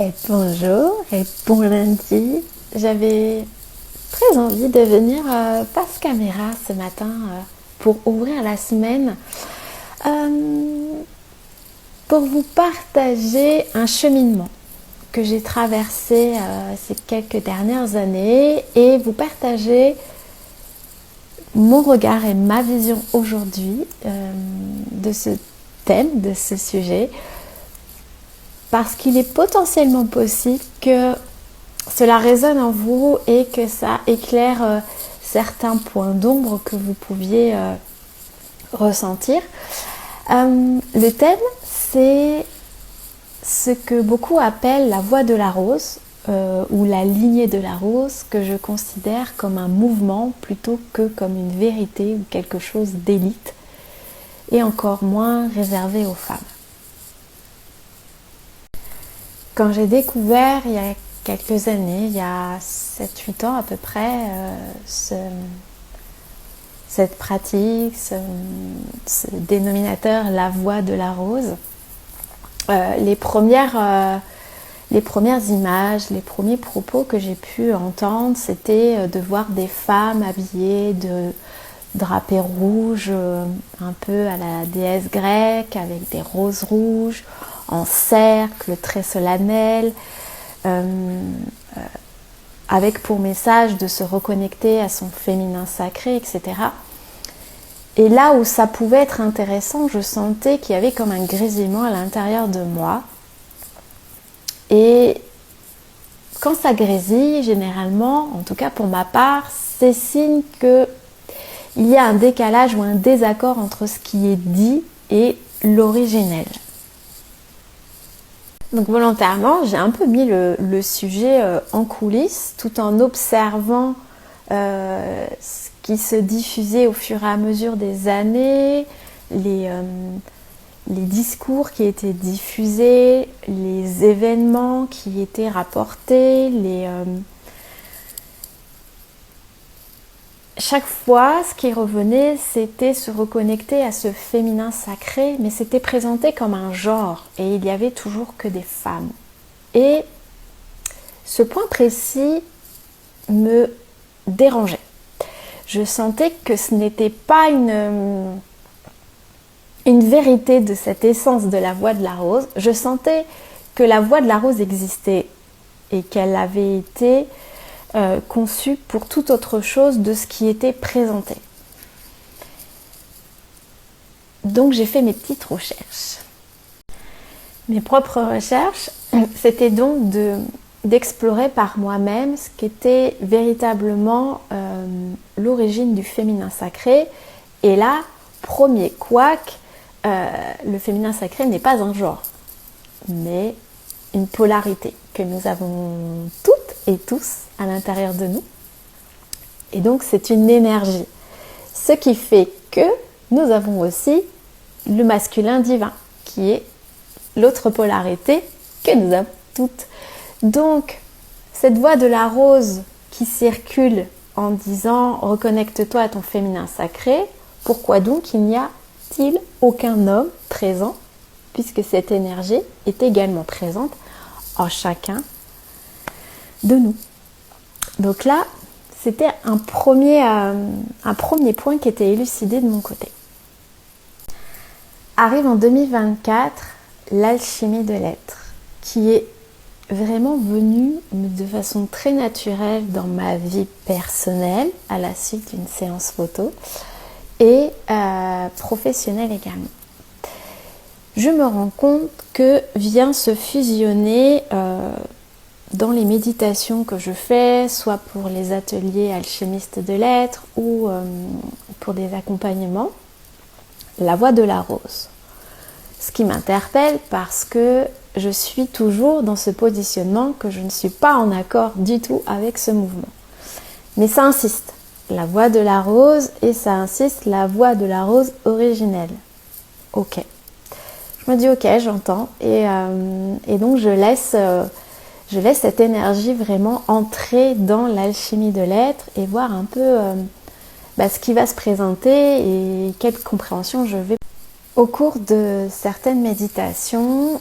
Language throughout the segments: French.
Et bonjour et bon lundi. J'avais très envie de venir face caméra ce matin pour ouvrir la semaine, euh, pour vous partager un cheminement que j'ai traversé ces quelques dernières années et vous partager mon regard et ma vision aujourd'hui de ce thème, de ce sujet, parce qu'il est potentiellement possible que cela résonne en vous et que ça éclaire certains points d'ombre que vous pouviez ressentir. Le thème, c'est ce que beaucoup appellent la voie de la rose ou la lignée de la rose, que je considère comme un mouvement plutôt que comme une vérité ou quelque chose d'élite, et encore moins réservé aux femmes. Quand j'ai découvert il y a quelques années, il y a 7-8 ans à peu près, cette pratique, ce dénominateur, la voie de la rose, les premières images, les premiers propos que j'ai pu entendre, c'était de voir des femmes habillées de drapés rouges, un peu à la déesse grecque, avec des roses rouges, en cercle, très solennel, avec pour message de se reconnecter à son féminin sacré, etc. Et là où ça pouvait être intéressant, je sentais qu'il y avait comme un grésillement à l'intérieur de moi. Et quand ça grésille, généralement, en tout cas pour ma part, c'est signe qu'il y a un décalage ou un désaccord entre ce qui est dit et l'originel. Donc volontairement, j'ai un peu mis le sujet en coulisses, tout en observant ce qui se diffusait au fur et à mesure des années, les discours qui étaient diffusés, les événements qui étaient rapportés, chaque fois, ce qui revenait, c'était se reconnecter à ce féminin sacré, mais c'était présenté comme un genre, et il n'y avait toujours que des femmes. Et ce point précis me dérangeait. Je sentais que ce n'était pas une vérité de cette essence de la voie de la rose. Je sentais que la voie de la rose existait et qu'elle avait été conçue pour toute autre chose de ce qui était présenté. Donc j'ai fait mes petites recherches. Mes propres recherches, c'était donc d'explorer par moi-même ce qu'était véritablement l'origine du féminin sacré. Et là, premier couac, le féminin sacré n'est pas un genre, mais une polarité que nous avons toutes et tous à l'intérieur de nous. Et donc c'est une énergie. Ce qui fait que nous avons aussi le masculin divin, qui est l'autre polarité que nous avons toutes. Donc cette voie de la rose qui circule en disant « reconnecte-toi à ton féminin sacré », pourquoi donc il n'y a-t-il aucun homme présent, puisque cette énergie est également présente en chacun de nous. Donc là, c'était un premier point qui était élucidé de mon côté. Arrive en 2024 l'alchimie de l'être, qui est vraiment venue de façon très naturelle dans ma vie personnelle à la suite d'une séance photo et professionnelle également. Je me rends compte que vient se fusionner dans les méditations que je fais, soit pour les ateliers alchimistes de l'être ou pour des accompagnements, la voie de la rose. Ce qui m'interpelle parce que je suis toujours dans ce positionnement que je ne suis pas en accord du tout avec ce mouvement. Mais ça insiste, la voie de la rose, et ça insiste, la voie de la rose originelle. Ok. Je me dis ok, j'entends, et donc je laisse cette énergie vraiment entrer dans l'alchimie de l'être et voir un peu ce qui va se présenter et quelle compréhension je vais. Au cours de certaines méditations,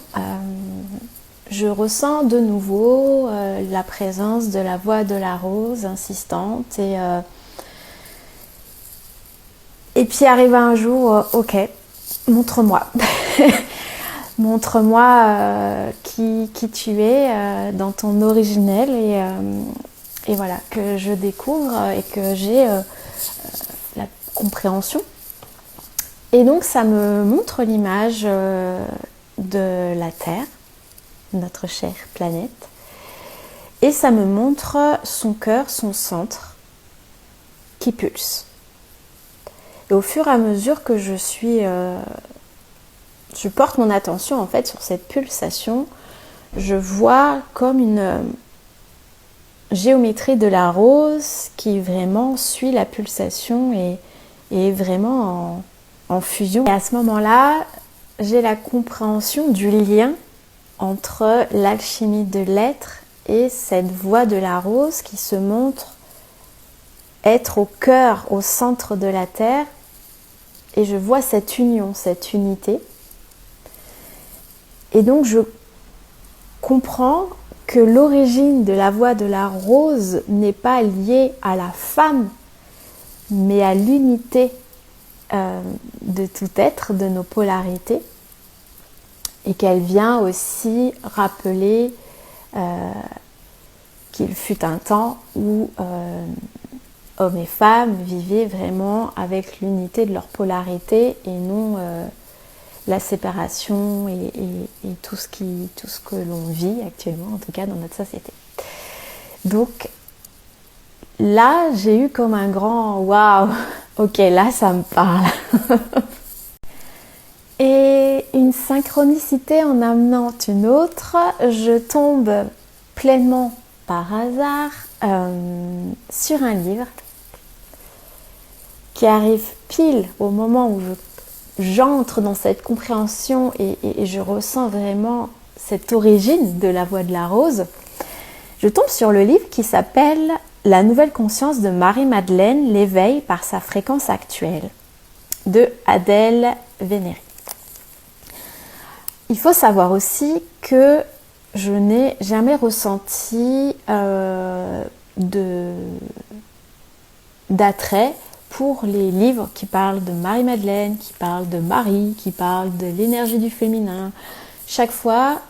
je ressens de nouveau la présence de la voix de la rose insistante et puis arrive un jour, ok, montre-moi. Montre-moi qui tu es dans ton originel et voilà, que je découvre et que j'ai la compréhension. Et donc ça me montre l'image de la Terre, notre chère planète, et ça me montre son cœur, son centre, qui pulse. Et au fur et à mesure que je porte mon attention en fait sur cette pulsation, je vois comme une géométrie de la rose qui vraiment suit la pulsation et est vraiment en fusion. Et à ce moment-là, j'ai la compréhension du lien entre l'alchimie de l'être et cette voix de la rose qui se montre être au cœur, au centre de la Terre. Et je vois cette union, cette unité. Et donc je comprends que l'origine de la voix de la rose n'est pas liée à la femme, mais à l'unité de tout être, de nos polarités, et qu'elle vient aussi rappeler qu'il fut un temps où hommes et femmes vivaient vraiment avec l'unité de leur polarité et non la séparation et tout ce que l'on vit actuellement, en tout cas dans notre société. Donc là, j'ai eu comme un grand waouh, ok, là ça me parle. Et une synchronicité en amenant une autre, je tombe pleinement par hasard sur un livre qui arrive pile au moment où j'entre dans cette compréhension et je ressens vraiment cette origine de la voix de la rose. Je tombe sur le livre qui s'appelle La nouvelle conscience de Marie-Madeleine, l'éveil par sa fréquence actuelle, de Adèle Vénéry. Il faut savoir aussi que je n'ai jamais ressenti d'attrait pour les livres qui parlent de Marie-Madeleine, qui parlent de Marie, qui parlent de l'énergie du féminin. Chaque fois,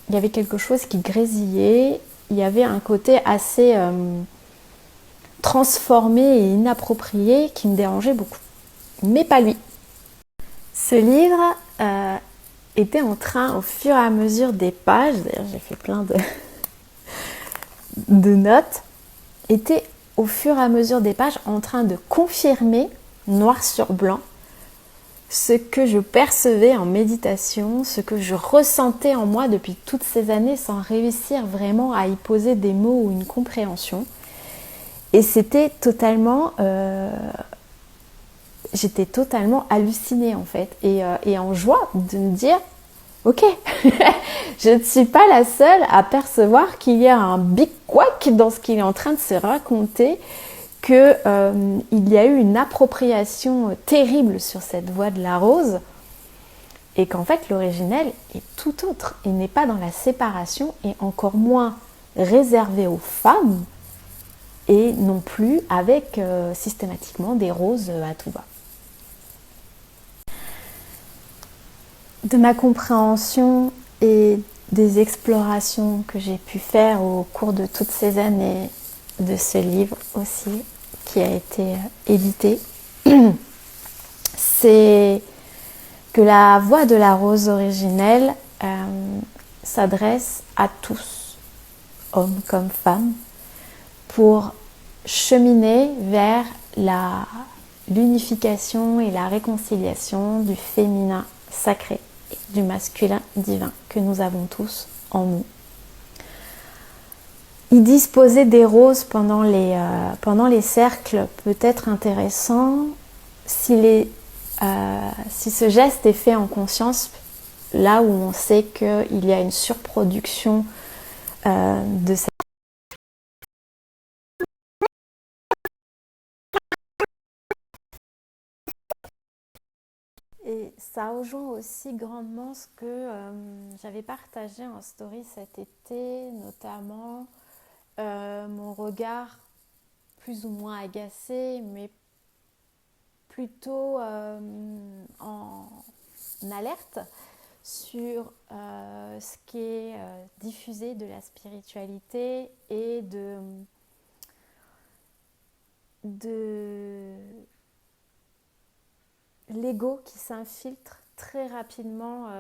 il y avait quelque chose qui grésillait, il y avait un côté assez transformé et inapproprié qui me dérangeait beaucoup. Mais pas lui. Ce livre était en train, au fur et à mesure des pages, d'ailleurs j'ai fait plein de notes, était au fur et à mesure des pages en train de confirmer, noir sur blanc, ce que je percevais en méditation, ce que je ressentais en moi depuis toutes ces années sans réussir vraiment à y poser des mots ou une compréhension. Et c'était totalement... j'étais totalement hallucinée en fait et en joie de me dire ok, je ne suis pas la seule à percevoir qu'il y a un big quack dans ce qu'il est en train de se raconter, qu'il y a eu une appropriation terrible sur cette voix de la rose et qu'en fait l'originel est tout autre. Il n'est pas dans la séparation et encore moins réservé aux femmes et non plus avec systématiquement des roses à tout va. De ma compréhension et des explorations que j'ai pu faire au cours de toutes ces années, de ce livre aussi qui a été édité, c'est que la voix de la rose originelle s'adresse à tous, hommes comme femmes, pour cheminer vers l'unification et la réconciliation du féminin sacré et du masculin divin que nous avons tous en nous. Y disposer des roses pendant les cercles peut être intéressant si ce geste est fait en conscience, là où on sait qu'il y a une surproduction de cette et ça rejoint aussi grandement ce que j'avais partagé en story cet été, notamment mon regard plus ou moins agacé, mais plutôt en alerte sur ce qui est diffusé de la spiritualité et de l'ego qui s'infiltre très rapidement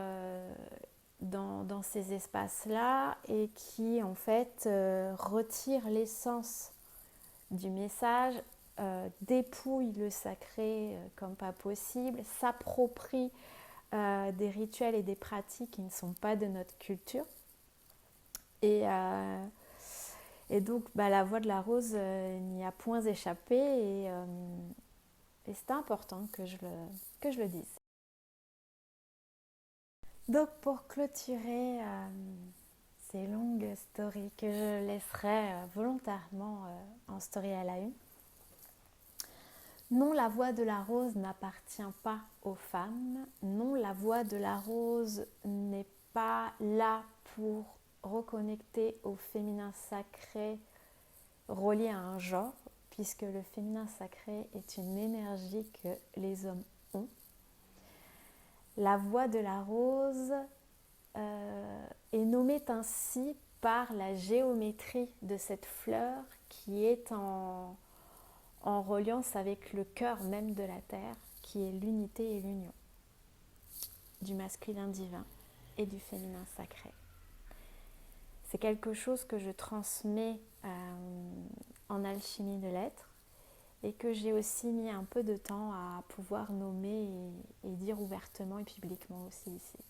dans ces espaces-là et qui en fait retire l'essence du message, dépouille le sacré comme pas possible, s'approprie des rituels et des pratiques qui ne sont pas de notre culture. Et, et donc la voix de la rose n'y a point échappé et c'est important que je le dise. Donc pour clôturer ces longues stories que je laisserai volontairement en story à la une, non, la voix de la rose n'appartient pas aux femmes. Non, la voix de la rose n'est pas là pour reconnecter au féminin sacré relié à un genre, puisque le féminin sacré est une énergie que les hommes ont. La voix de la rose est nommée ainsi par la géométrie de cette fleur qui est en reliance avec le cœur même de la terre, qui est l'unité et l'union du masculin divin et du féminin sacré. C'est quelque chose que je transmets en alchimie de l'être et que j'ai aussi mis un peu de temps à pouvoir nommer et dire ouvertement et publiquement aussi ici.